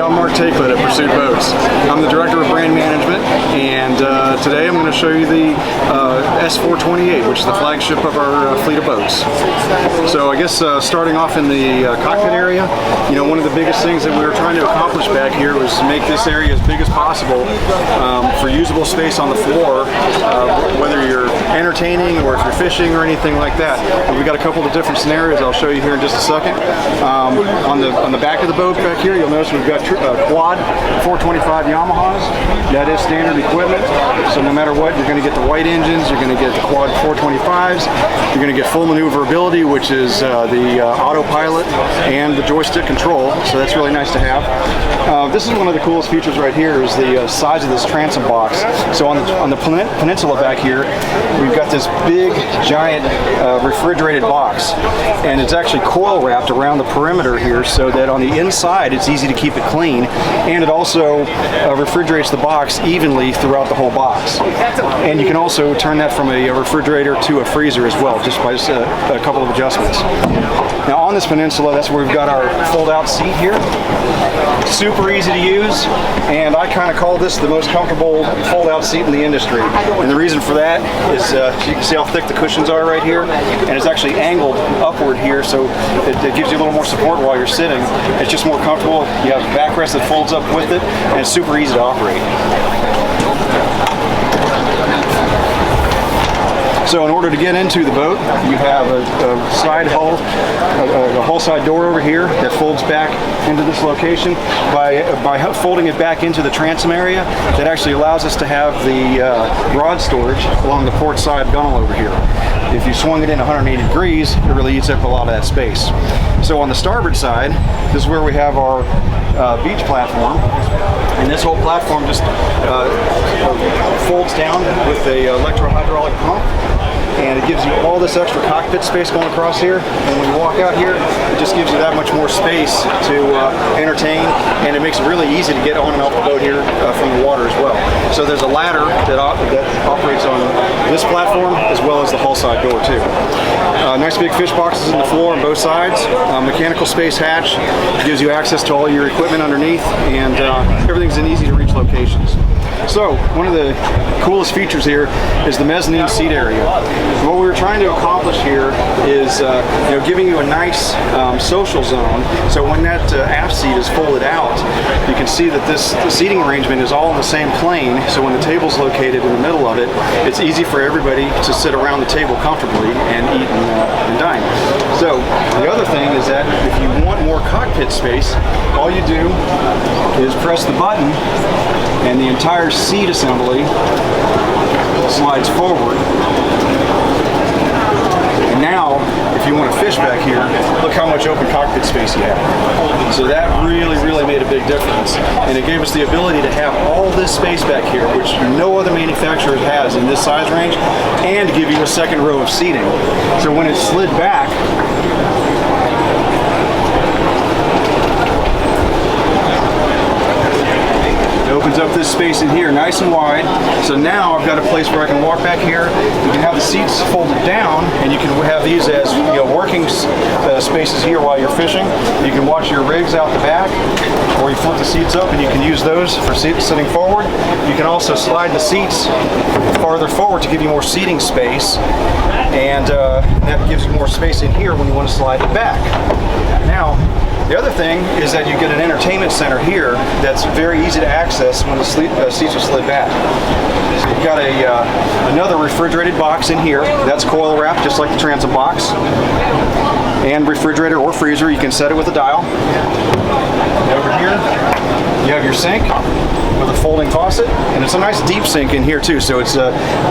I'm Mark Takelet at Pursuit Boats. I'm the Director of Brand Management, and today I'm going to show you the S428, which is the flagship of our fleet of boats. So I guess starting off in the cockpit area, you know, one of the biggest things that we were trying to accomplish back here was to make this area as big as possible for usable space on the floor, whether you're entertaining or if you're fishing or anything like that. And we've got a couple of different scenarios I'll show you here in just a second. On the back of the boat back here, you'll notice we've got quad 425 Yamahas. That is standard equipment. So no matter what, you're going to get the white engines, you're going to get the quad 425s, you're going to get full maneuverability, which is the autopilot and the joystick control. So that's really nice to have. This is one of the coolest features right here is the size of this transom box. So on the peninsula back here, we've got this big, giant refrigerated box, and it's actually coil wrapped around the perimeter here so that on the inside it's easy to keep it clean, and it also refrigerates the box evenly throughout the whole box. And you can also turn that from a refrigerator to a freezer as well, just by a couple of adjustments. Now on this peninsula, that's where we've got our fold-out seat here. Super easy to use, and I kind of call this the most comfortable fold-out seat in the industry. And the reason for that is you can see how thick the cushions are right here, and it's actually angled upward here, so it gives you a little more support while you're sitting. It's just more comfortable. You have a backrest that folds up with it, and it's super easy to operate. So in order to get into the boat, you have a side hull, a hull side door over here that folds back into this location. By folding it back into the transom area, that actually allows us to have the rod storage along the port side gunnel over here. If you swung it in 180 degrees, it really eats up a lot of that space. So on the starboard side, this is where we have our beach platform, and this whole platform just folds down with a electro-hydraulic pump, and it gives you all this extra cockpit space going across here. And when you walk out here, it just gives you that much more space to entertain, and it makes it really easy to get on and off the boat here from the water as well. So there's a ladder that operates on this platform as well as the hull side door too. Nice big fish boxes in the floor on both sides. Mechanical space hatch gives you access to all your equipment underneath, and everything's in easy to reach locations. So one of the coolest features here is the mezzanine seat area. What we were trying to accomplish here is giving you a nice social zone. So when that aft seat is folded out, you can see that this seating arrangement is all in the same plane. So when the table's located in the middle of it, it's easy for everybody to sit around the table comfortably and eat and dine. So the other thing is that if you want more cockpit space, all you do is press the button, and the entire seat assembly slides forward. And now, if you want to fish back here, look how much open cockpit space you have. So that really, really made a big difference. And it gave us the ability to have all this space back here, which no other manufacturer has in this size range, and to give you a second row of seating. So when it's slid back, opens up this space in here nice and wide. So now I've got a place where I can walk back here. You can have the seats folded down, and you can have these as working spaces here while you're fishing. You can watch your rigs out the back, or you flip the seats up and you can use those for sitting forward. You can also slide the seats farther forward to give you more seating space, and that gives you more space in here when you want to slide it back. Now, the other thing is that you get an entertainment center here that's very easy to access when the seats are slid back. So you've got another refrigerated box in here that's coil wrapped just like the transom box, and refrigerator or freezer, you can set it with a dial. And over here you have your sink with a folding faucet, and it's a nice deep sink in here too, so it's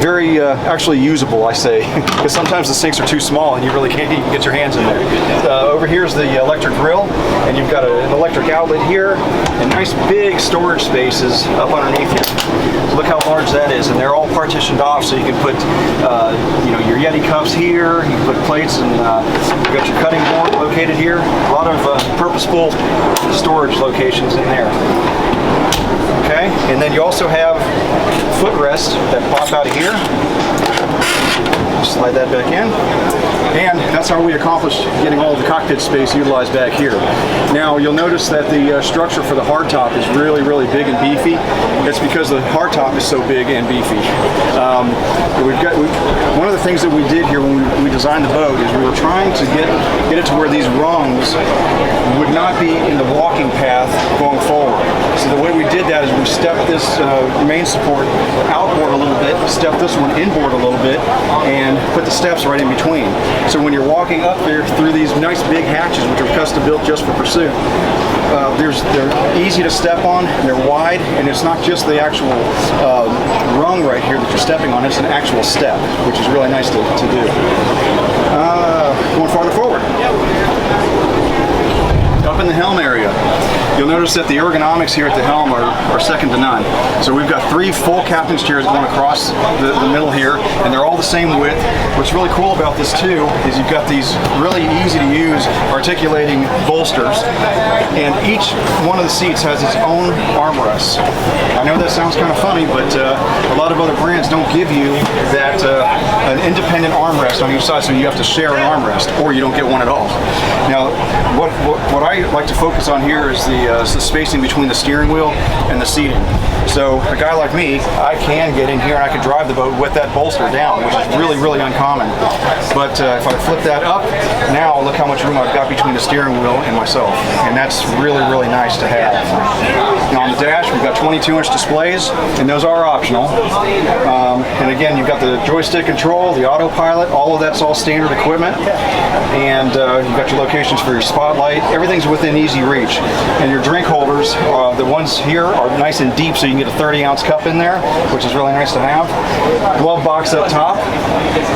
very actually usable, I say, because sometimes the sinks are too small and you really can't even get your hands in there. Over here is the electric grill, and you've got an electric outlet here, and nice big storage spaces up underneath here. So look how large that is, and they're all partitioned off, so you can put your Yeti cups here, you can put plates, and you've got your cutting board located here. A lot of purposeful storage locations in there. Okay, and then you also have footrests that pop out of here. slide that back in. And that's how we accomplished getting all of the cockpit space utilized back here. Now you'll notice that the structure for the hardtop is really, really big and beefy. It's because the hardtop is so big and beefy. One of the things that we did here when we designed the boat is we were trying to get it to where these rungs would not be in the walking path going forward. So the way we did that is we stepped this main support outboard a little bit, stepped this one inboard a little bit, and put the steps right in between. So when you're walking up there through these nice big hatches, which are custom built just for pursuit, they're easy to step on, they're wide, and it's not just the actual rung right here that you're stepping on, it's an actual step, which is really nice to do. Going farther forward. Up in the helm area, you'll notice that the ergonomics here at the helm are second to none. So we've got 3 full captain's chairs going across the middle here, and they're all the same width. What's really cool about this too is you've got these really easy to use articulating bolsters, and each one of the seats has its own armrest. I know that sounds kind of funny, but a lot of other brands don't give you that an independent armrest on each side, so you have to share an armrest, or you don't get one at all. Now, what I like to focus on here is the spacing between the steering wheel and the seating. So a guy like me, I can get in here and I can drive the boat with that bolster down, which is really, really uncommon. But if I flip that up, now look how much room I've got between the steering wheel and myself. And that's really, really nice to have. Now on the dash, we've got 22-inch displays, and those are optional. And again, you've got the joystick control, the autopilot, all of that's all standard equipment. And you've got your locations for your spotlight. Everything's within easy reach. And your drink holders, the ones here are nice and deep, so you can get a 30-ounce cup in there, which is really nice to have. Glove box up top.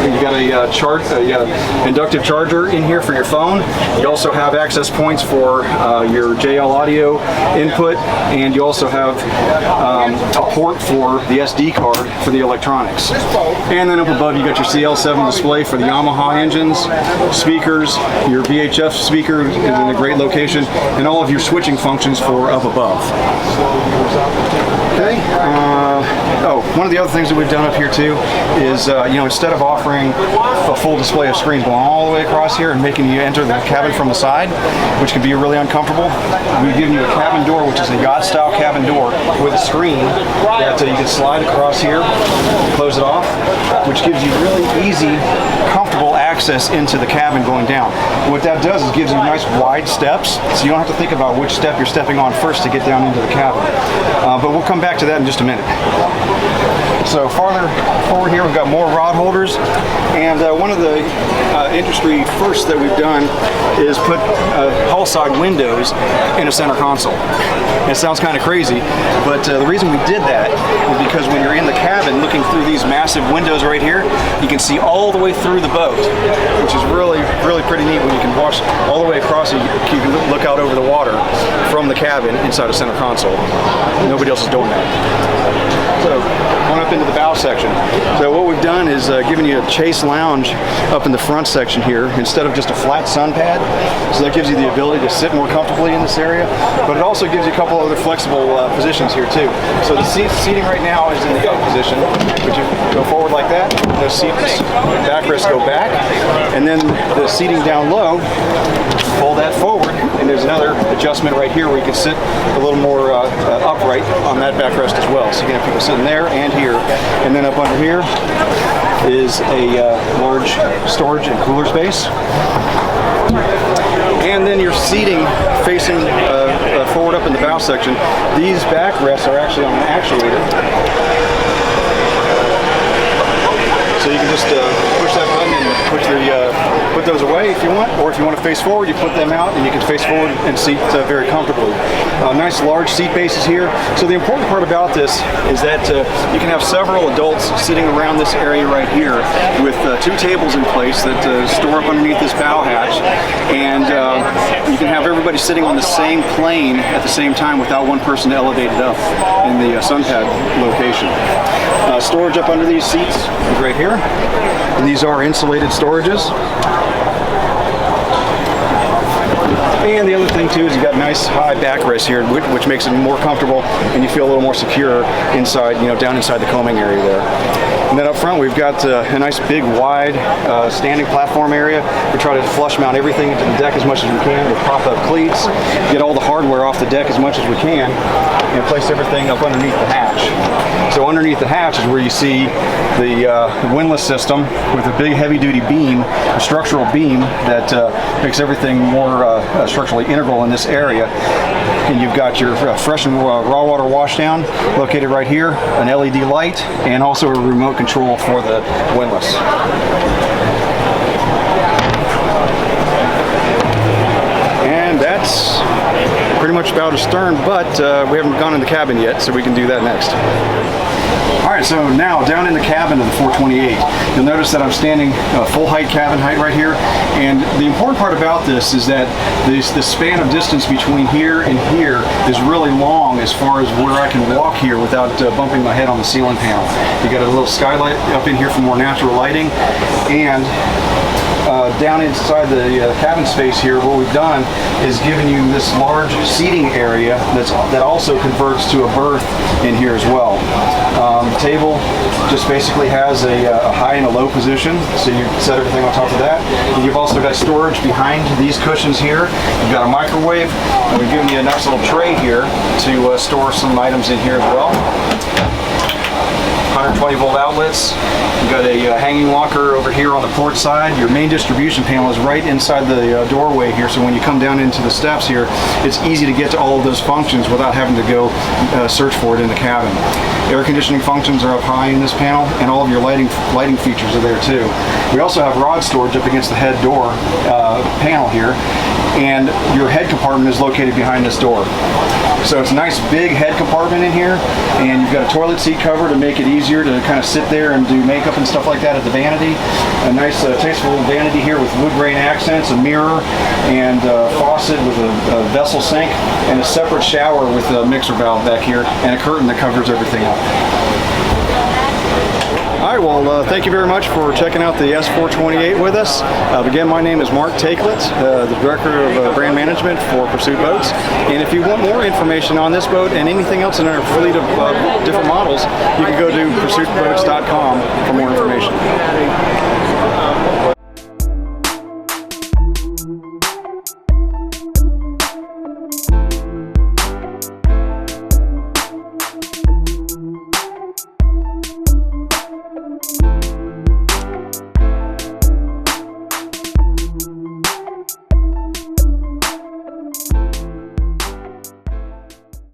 You got a inductive charger in here for your phone. You also have access points for your JL audio input, and you also have a port for the SD card for the electronics. And then up above, you got your CL7 display for the Yamaha engines, speakers. Your VHF speaker is in a great location, and all of your switching functions for up above. Okay. One of the other things that we've done up here too is, instead of offering a full display of screens going all the way across here and making you enter the cabin from the side, which can be really uncomfortable, we've given you a cabin door, which is a yacht-style cabin door with a screen that you can slide across here, close it off, which gives you really easy, comfortable access into the cabin going down. What that does is gives you nice wide steps, so you don't have to think about which step you're stepping on first to get down into the cabin. But we'll come back to that in just a minute. So farther forward here, we've got more rod holders, and one of the industry firsts that we've done is put hull side windows in a center console. It sounds kind of crazy, but the reason we did that is because when you're in the cabin looking through these massive windows right here, you can see all the way through the boat, which is really, really pretty neat when you can watch all the way across and you can look out over the water from the cabin inside a center console. Nobody else is doing that. So, going up into the bow section. So what we've done is given you a chase lounge up in the front section here instead of just a flat sun pad. So that gives you the ability to sit more comfortably in this area, but it also gives you a couple other flexible positions here too. So the seating right now is in the up position, which you go forward like that, the seats backrests go back, and then the seating down low, pull that forward, and there's another adjustment right here where you can sit a little more upright on that backrest as well. So you can have people sitting there and here. And then up under here is a large storage and cooler space. And then your seating facing forward up in the bow section. These backrests are actually on an actuator. So you can just push that button and put those away if you want, or if you want to face forward, you put them out and you can face forward and seat very comfortably. Nice large seat bases here. So the important part about this is that you can have several adults sitting around this area right here with 2 tables in place that store up underneath this bow hatch, and you can have everybody sitting on the same plane at the same time without one person elevated up in the sun pad location. Storage up under these seats is right here. And these are insulated storages. And the other thing too is you got nice high backrests here, which makes it more comfortable, and you feel a little more secure inside, down inside the combing area there. And then up front we've got a nice big wide standing platform area. We try to flush mount everything into the deck as much as we can with pop-up cleats, get all the hardware off the deck as much as we can, and place everything up underneath the hatch. So underneath the hatch is where you see the windlass system with a big heavy-duty beam, a structural beam that makes everything more structurally integral in this area. And you've got your fresh and raw water washdown located right here, an LED light, and also a remote control for the windlass. And that's pretty much about astern, but we haven't gone in the cabin yet, so we can do that next. Alright, so now down in the cabin of the 428, you'll notice that I'm standing full height cabin height right here, and the important part about this is that the span of distance between here and here is really long as far as where I can walk here without bumping my head on the ceiling panel. You got a little skylight up in here for more natural lighting, and down inside the cabin space here, what we've done is given you this large seating area that also converts to a berth in here as well. The table just basically has a high and a low position, so you set everything on top of that. And you've also got storage behind these cushions here. You've got a microwave, and we've given you a nice little tray here to store some items in here as well. 120 volt outlets. You've got a hanging locker over here on the port side. Your main distribution panel is right inside the doorway here, so when you come down into the steps here, it's easy to get to all of those functions without having to go search for it in the cabin. Air conditioning functions are up high in this panel, and all of your lighting features are there too. We also have rod storage up against the head door panel here, and your head compartment is located behind this door. So it's a nice big head compartment in here, and you've got a toilet seat cover to make it easier to kind of sit there and do makeup and stuff like that at the vanity. A nice tasteful vanity here with wood grain accents, a mirror, and a faucet with a vessel sink, and a separate shower with a mixer valve back here, and a curtain that covers everything up. Alright, well, thank you very much for checking out the S428 with us. Again, my name is Mark Takelett, the Director of Brand Management for Pursuit Boats. And if you want more information on this boat and anything else in our fleet of different models, you can go to pursuitboats.com for more information.